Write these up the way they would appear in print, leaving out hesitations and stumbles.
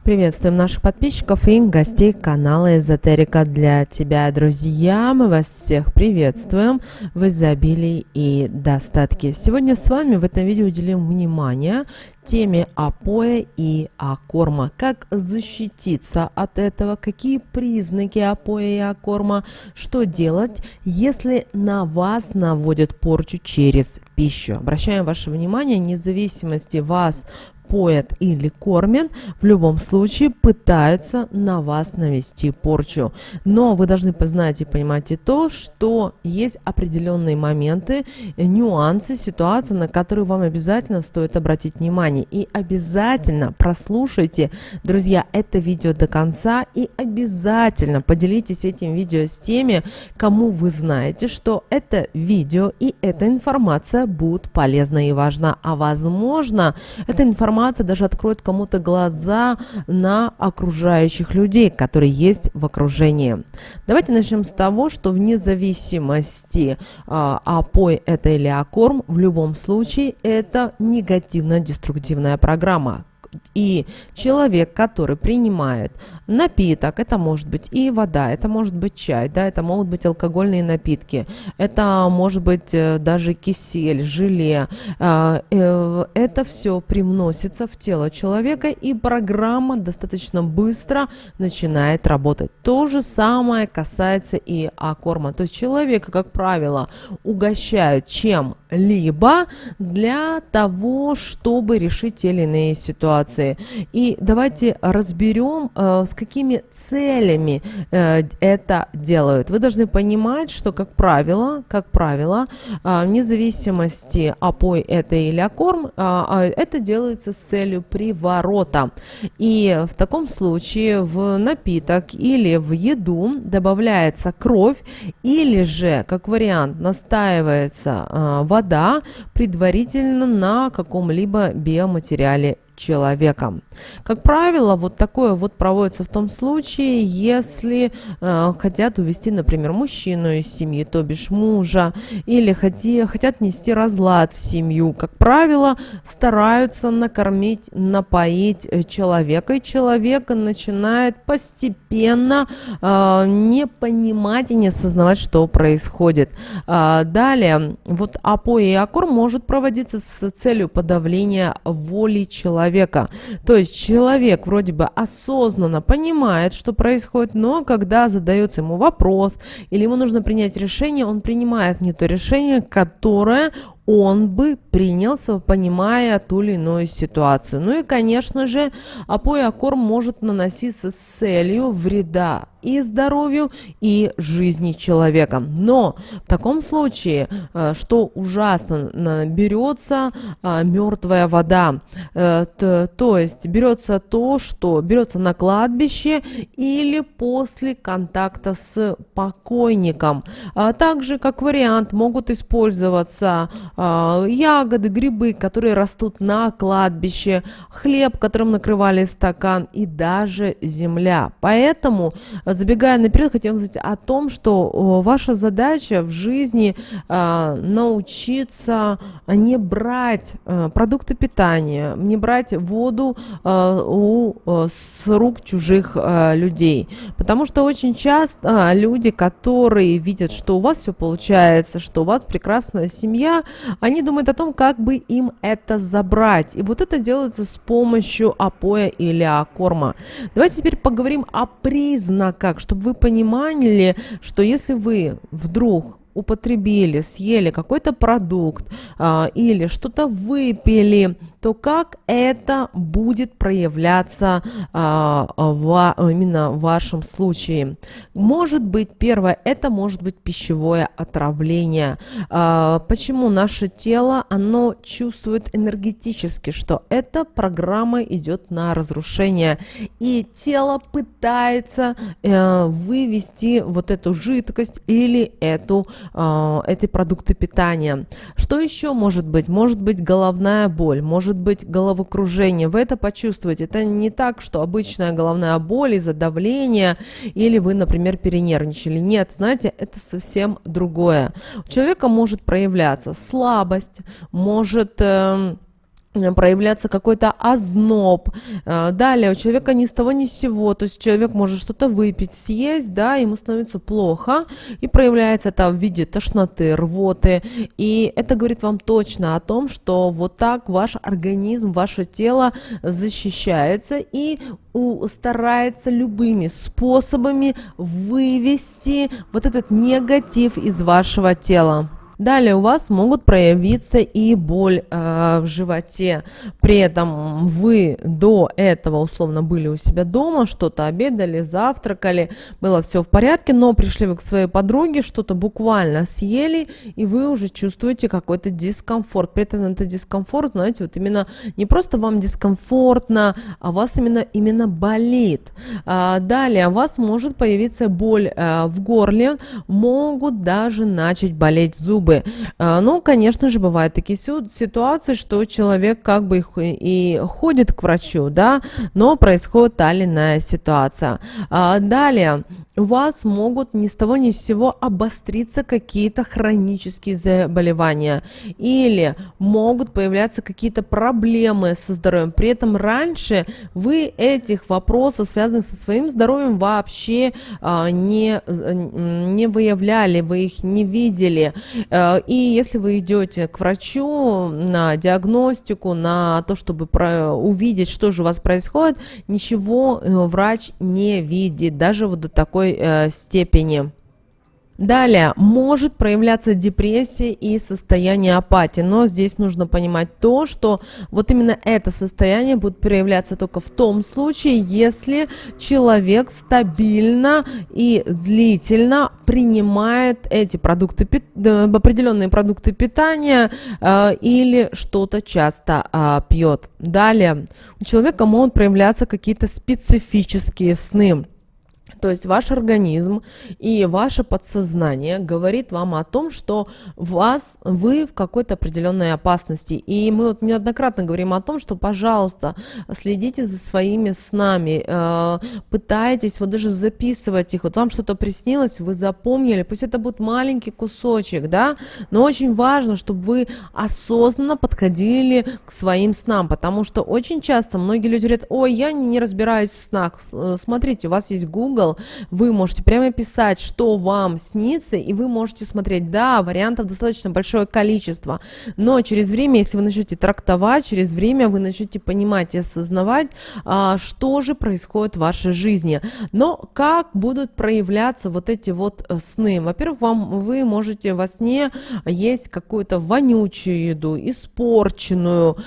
Приветствуем наших подписчиков и гостей канала Эзотерика для тебя, друзья. Мы вас всех приветствуем в изобилии и достатке. Сегодня с вами в этом видео уделим внимание теме апоэ и акорма. Как защититься от этого, какие признаки апоэ и акорма, что делать, если на вас наводят порчу через пищу. Обращаем ваше внимание, вне зависимости вас поят или кормят, в любом случае пытаются на вас навести порчу. Но вы должны познать и понимать и то, что есть определенные моменты, нюансы, ситуации, на которые вам обязательно стоит обратить внимание. И обязательно прослушайте, друзья, это видео до конца и обязательно поделитесь этим видео с теми, кому вы знаете, что это видео и эта информация будет полезна и важна. А возможно, эта информация даже откроет кому-то глаза на окружающих людей, которые есть в окружении. Давайте начнем с того, что вне зависимости, апоэ это или акорм, в любом случае это негативно-деструктивная программа. И человек, который принимает напиток, это может быть и вода, это может быть чай, да, это могут быть алкогольные напитки, это может быть даже кисель, желе, это все привносится в тело человека, и программа достаточно быстро начинает работать. То же самое касается и акорма. То есть человека, как правило, угощают чем-либо для того, чтобы решить те или иные ситуации. И давайте разберем, с какими целями это делают. Вы должны понимать, что, как правило, вне зависимости, апоэ это или акорм, это делается с целью приворота. И в таком случае в напиток или в еду добавляется кровь, или же, как вариант, настаивается вода предварительно на каком-либо биоматериале человека. Как правило, вот такое вот проводится в том случае, если хотят увести, например, мужчину из семьи, то бишь мужа, или хотят нести разлад в семью. Как правило, стараются накормить, напоить человека, и человек начинает постепенно не понимать и не осознавать, что происходит. Далее, вот апоэ и акорм может проводиться с целью подавления воли человека. То есть человек вроде бы осознанно понимает, что происходит, но когда задается ему вопрос или ему нужно принять решение, он принимает не то решение, которое он бы принял, понимая ту или иную ситуацию. Ну и, конечно же, апоэ и акорм может наноситься с целью вреда и здоровью, и жизни человека. Но в таком случае, что ужасно, берется мертвая вода. То есть берется то, что берется на кладбище или после контакта с покойником. Также, как вариант, могут использоваться ягоды, грибы, которые растут на кладбище, хлеб, которым накрывали стакан, и даже земля. Поэтому, забегая наперед, хотим сказать о том, что ваша задача в жизни научиться не брать продукты питания, не брать воду с рук чужих людей. Потому что очень часто люди, которые видят, что у вас все получается, что у вас прекрасная семья, они думают о том, как бы им это забрать. И вот это делается с помощью апоэ или акорма. Давайте теперь поговорим о признаках, чтобы вы понимали, что если вы вдруг употребили, съели какой-то продукт или что-то выпили, то как это будет проявляться именно в вашем случае? Может быть, первое, это может быть пищевое отравление. Почему наше тело, оно чувствует энергетически, что эта программа идет на разрушение, и тело пытается вывести вот эту жидкость или эти продукты питания. Что еще может быть? Может быть головная боль, может быть головокружение. Вы это почувствуете. Это не так, что обычная головная боль из-за давления или вы, например, перенервничали. Нет, знаете, это совсем другое. У человека может проявляться слабость, может проявляться какой-то озноб. Далее у человека ни с того ни с сего, то есть человек может что-то выпить, съесть, да, ему становится плохо, и проявляется это в виде тошноты, рвоты, и это говорит вам точно о том, что вот так ваш организм, ваше тело защищается и старается любыми способами вывести вот этот негатив из вашего тела. Далее у вас могут проявиться и боль в животе. При этом вы до этого условно были у себя дома, что-то обедали, завтракали, было все в порядке, но пришли вы к своей подруге, что-то буквально съели, и вы уже чувствуете какой-то дискомфорт. При этом это дискомфорт, знаете, вот именно не просто вам дискомфортно, а у вас именно болит. Далее у вас может появиться боль в горле, могут даже начать болеть зубы. Ну, конечно же, бывают такие ситуации, что человек как бы и ходит к врачу, да, но происходит та или иная ситуация. Далее у вас могут ни с того ни с сего обостриться какие-то хронические заболевания или могут появляться какие-то проблемы со здоровьем. При этом раньше вы этих вопросов, связанных со своим здоровьем, вообще не выявляли, вы их не видели. И если вы идете к врачу на диагностику, на то, чтобы увидеть, что же у вас происходит, ничего врач не видит, даже вот до такой степени. Далее, может проявляться депрессия и состояние апатии, но здесь нужно понимать то, что вот именно это состояние будет проявляться только в том случае, если человек стабильно и длительно принимает эти продукты, определенные продукты питания или что-то часто пьет. Далее, у человека могут проявляться какие-то специфические сны. То есть ваш организм и ваше подсознание говорит вам о том, что вы в какой-то определенной опасности. И мы вот неоднократно говорим о том, что, пожалуйста, следите за своими снами, пытайтесь вот даже записывать их. Вот вам что-то приснилось, вы запомнили, пусть это будет маленький кусочек, да, но очень важно, чтобы вы осознанно подходили к своим снам, потому что очень часто многие люди говорят: ой, я не разбираюсь в снах. Смотрите, у вас есть Google, вы можете прямо писать, что вам снится, и вы можете смотреть. Да, вариантов достаточно большое количество, но через время, если вы начнете трактовать, через время вы начнете понимать и осознавать, что же происходит в вашей жизни. Но как будут проявляться вот эти вот сны? Во-первых, вы можете во сне есть какую-то вонючую еду, испорченную,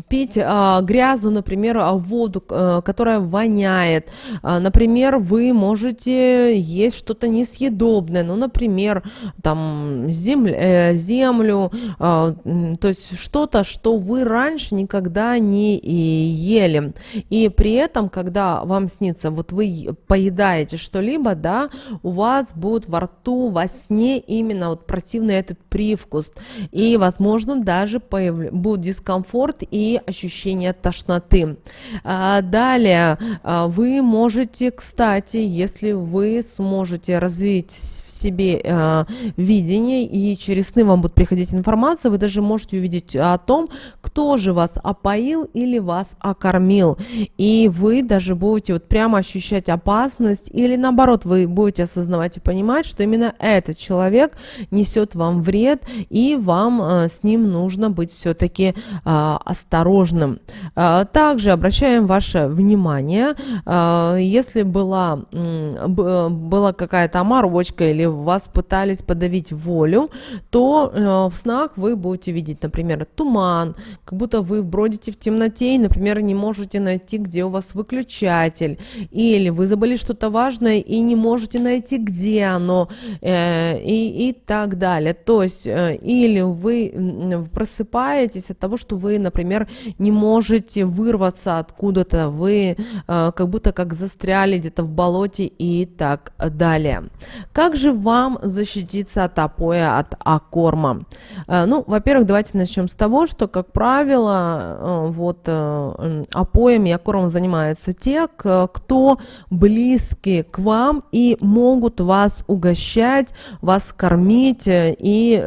пить грязную, например, воду, которая воняет. Например, вы можете есть что-то несъедобное, ну, например, там землю, то есть что-то, что вы раньше никогда не ели. И при этом, когда вам снится, вот вы поедаете что-либо, да, у вас будет во рту, во сне именно вот противный этот привкус. И, возможно, даже будет дискомфорт и ощущение тошноты. Далее, вы можете, кстати, если вы сможете развить в себе видение, и через сны вам будет приходить информация, вы даже можете увидеть о том, кто же вас опоил или вас окормил. И вы даже будете вот прямо ощущать опасность, или наоборот, вы будете осознавать и понимать, что именно этот человек несет вам вред, и вам с ним нужно быть все-таки осторожным. Также обращаем ваше внимание, если была какая-то оморочка или вас пытались подавить волю, то в снах вы будете видеть, например, туман, как будто вы бродите в темноте и, например, не можете найти, где у вас выключатель, или вы забыли что-то важное и не можете найти, где оно, и так далее. То есть, или вы просыпаетесь от того, что вы, например, не можете вырваться откуда-то, вы как будто как застряли где-то в болоте и так далее. Как же вам защититься от опоя, от окорма? Ну, во-первых, давайте начнем с того, что, как правило, правило, опоем и окормом занимаются те, кто близки к вам и могут вас угощать, вас кормить и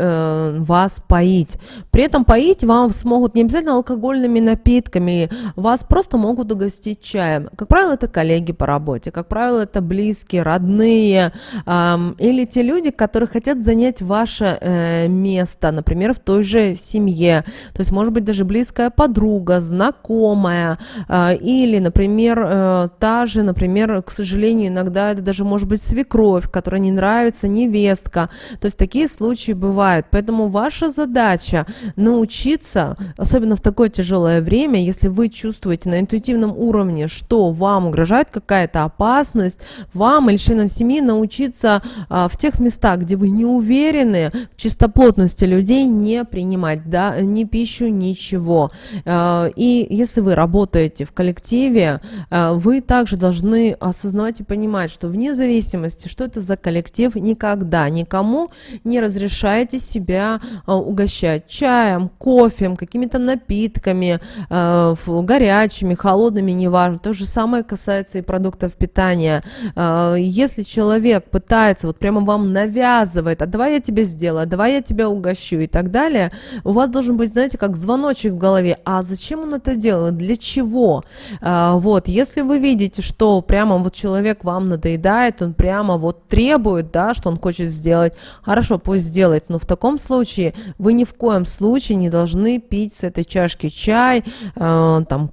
вас поить. При этом поить вам смогут не обязательно алкогольными напитками, вас просто могут угостить чаем. Как правило, это коллеги по работе, как правило, это близкие, родные, или те люди, которые хотят занять ваше место, например, в той же семье. То есть, может быть, даже близкая подруга, знакомая, или, например, например, к сожалению, иногда это даже может быть свекровь, которая не нравится, невестка. То есть такие случаи бывают. Поэтому ваша задача научиться, особенно в такое тяжелое время, если вы чувствуете на интуитивном уровне, что вам угрожает какая-то опасность, вам или членам семьи научиться в тех местах, где вы не уверены в чистоплотности людей, не принимать, да, ни пищу, ничего. И если вы работаете в коллективе, вы также должны осознавать и понимать, что вне зависимости, что это за коллектив, никогда никому не разрешайте себя угощать чаем, кофе, какими-то напитками, горячими, холодными, неважно. То же самое касается и продуктов питания. Если человек пытается, вот прямо вам навязывает, а давай я тебе сделаю, а давай я тебя угощу и так далее, у вас должен быть, знаете, как звоночек в голове, а зачем он это делает, для чего? Если вы видите, что прямо вот человек вам надоедает, он прямо вот требует, да, что он хочет сделать, хорошо, пусть сделает, но в таком случае вы ни в коем случае не должны пить с этой чашки чай,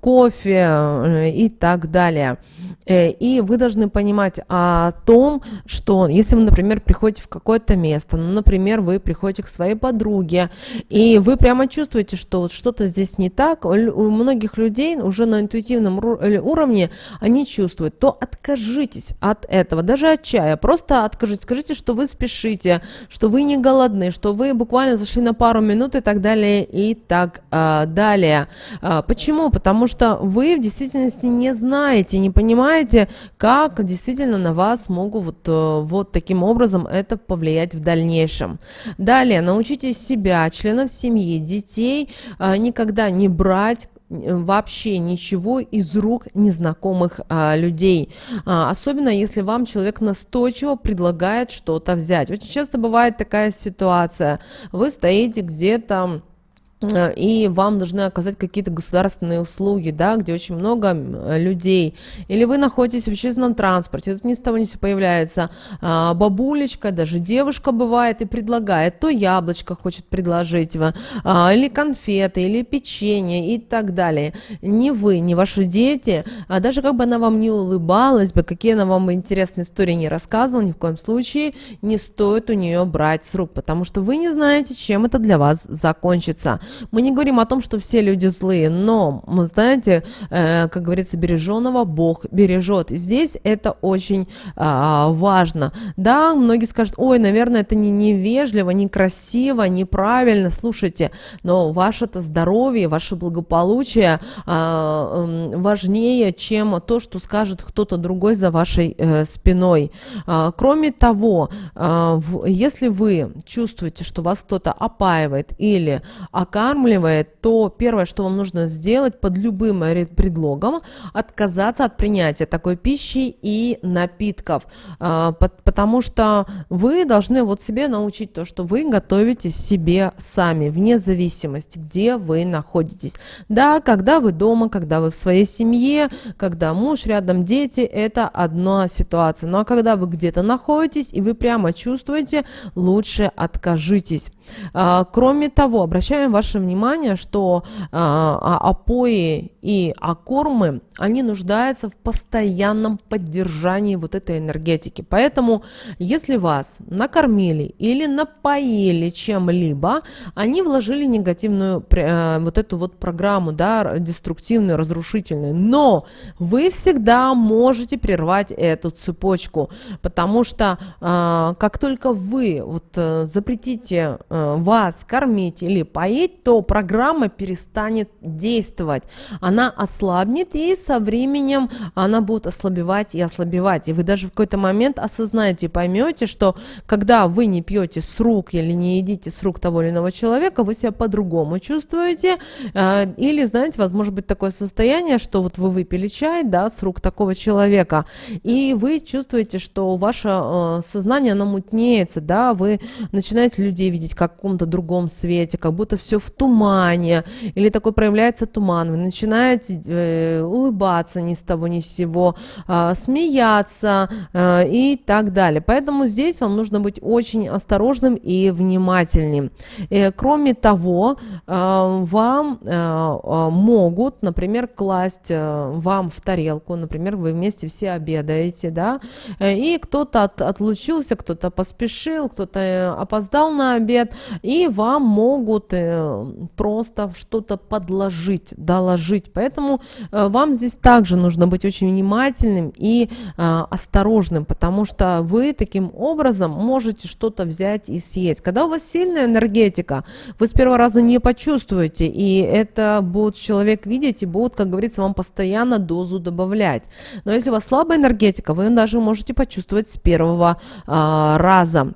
кофе и так далее. И вы должны понимать о том, что если вы, например, приходите в какое-то место, например, вы приходите к своей подруге, и вы прямо чувствуете, что вот что-то здесь не так, у многих людей уже на интуитивном уровне они чувствуют, то откажитесь от этого, даже от чая, просто откажитесь, скажите, что вы спешите, что вы не голодны, что вы буквально зашли на пару минут и так далее, и так далее. Почему? Потому что вы в действительности не знаете, не понимаете, как действительно на вас могут вот таким образом это повлиять в дальнейшем. Далее, научитесь себя, членов семьи, детей никогда не брать вообще ничего из рук незнакомых людей. Особенно, если вам человек настойчиво предлагает что-то взять. Очень часто бывает такая ситуация. Вы стоите где-то и вам должны оказать какие-то государственные услуги, да, где очень много людей, или вы находитесь в общественном транспорте, тут ни с того ни с сего появляется бабулечка, даже девушка бывает и предлагает, то яблочко хочет предложить вам, или конфеты, или печенье и так далее. Ни вы, ни ваши дети, даже как бы она вам не улыбалась бы, какие она вам интересные истории не рассказывала, ни в коем случае не стоит у нее брать с рук, потому что вы не знаете, чем это для вас закончится. Мы не говорим о том, что все люди злые, но, вы знаете, как говорится, береженого Бог бережет. И здесь это очень важно. Да, многие скажут, ой, наверное, это не невежливо, некрасиво, неправильно. Слушайте, но ваше-то здоровье, ваше благополучие важнее, чем то, что скажет кто-то другой за вашей спиной. Кроме того, если вы чувствуете, что вас кто-то опаивает или окармливает, то первое, что вам нужно сделать под любым предлогом, отказаться от принятия такой пищи и напитков, потому что вы должны вот себе научить то, что вы готовите себе сами, вне зависимости, где вы находитесь. Да, когда вы дома, когда вы в своей семье, когда муж рядом, дети, это одна ситуация. Ну а когда вы где-то находитесь и вы прямо чувствуете, лучше откажитесь. Кроме того, обращаем ваше внимание, что опои и окормы, они нуждаются в постоянном поддержании вот этой энергетики. Поэтому, если вас накормили или напоили чем-либо, они вложили негативную вот эту вот программу, да, деструктивную, разрушительную. Но вы всегда можете прервать эту цепочку, потому что как только вы вот запретите вас кормить или поить, то программа перестанет действовать. Она ослабнет, и со временем она будет ослабевать и ослабевать. И вы даже в какой-то момент осознаете, поймете, что когда вы не пьете с рук или не едите с рук того или иного человека, вы себя по-другому чувствуете. Или, знаете, возможно быть такое состояние, что вот вы выпили чай, да, с рук такого человека, и вы чувствуете, что ваше сознание, оно мутнеется, да, вы начинаете людей видеть как в каком-то другом свете, как будто все в тумане, или такой проявляется туман, вы начинаете улыбаться ни с того ни с сего, смеяться и так далее. Поэтому здесь вам нужно быть очень осторожным и внимательным. Кроме того, вам могут, например, класть вам в тарелку, например, вы вместе все обедаете, да, и кто-то отлучился, кто-то поспешил, кто-то опоздал на обед, и вам могут просто что-то подложить, доложить. Поэтому вам здесь также нужно быть очень внимательным и осторожным, потому что вы таким образом можете что-то взять и съесть. Когда у вас сильная энергетика, вы с первого раза не почувствуете, и это будет человек видеть и будет, как говорится, вам постоянно дозу добавлять. Но если у вас слабая энергетика, вы даже можете почувствовать с первого раза.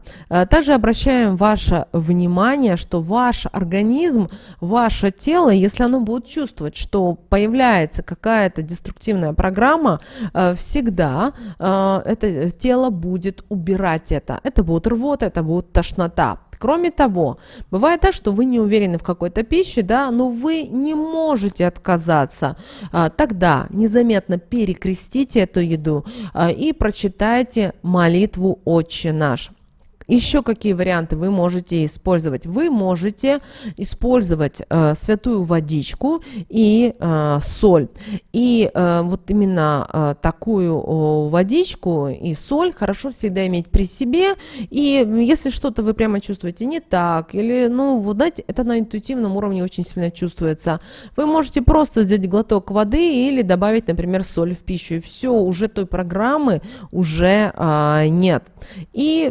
Также обращаем ваше внимание, что ваш организм, ваше тело, если оно будет чувствовать, что появляется какая-то деструктивная программа, всегда это тело будет убирать это. Это будет рвота, это будет тошнота. Кроме того, бывает так, что вы не уверены в какой-то пище, да, но вы не можете отказаться. Тогда незаметно перекрестите эту еду и прочитайте молитву «Отче наш». Еще какие варианты вы можете использовать? Вы можете использовать святую водичку и соль. И вот именно такую водичку и соль хорошо всегда иметь при себе. И если что-то вы прямо чувствуете не так, или, ну, вот знаете, это на интуитивном уровне очень сильно чувствуется, вы можете просто сделать глоток воды или добавить, например, соль в пищу. И все, уже той программы уже нет. И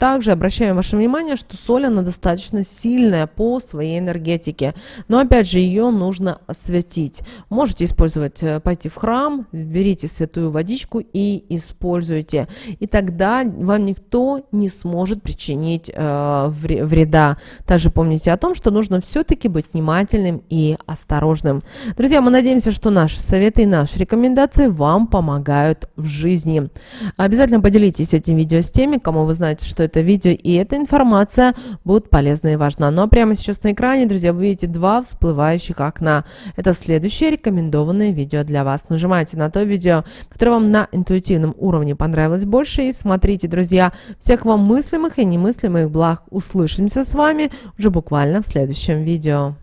также обращаем ваше внимание, что соль, она достаточно сильная по своей энергетике. Но опять же, ее нужно осветить. Можете использовать, пойти в храм, берите святую водичку и используйте. И тогда вам никто не сможет причинить вреда. Также помните о том, что нужно все-таки быть внимательным и осторожным. Друзья, мы надеемся, что наши советы и наши рекомендации вам помогают в жизни. Обязательно поделитесь этим видео с теми, кому вы знаете, что это видео и эта информация будет полезна и важна. Ну а прямо сейчас на экране, друзья, вы видите два всплывающих окна. Это следующее рекомендованное видео для вас. Нажимайте на то видео, которое вам на интуитивном уровне понравилось больше, и смотрите, друзья. Всех вам мыслимых и немыслимых благ. Услышимся с вами уже буквально в следующем видео.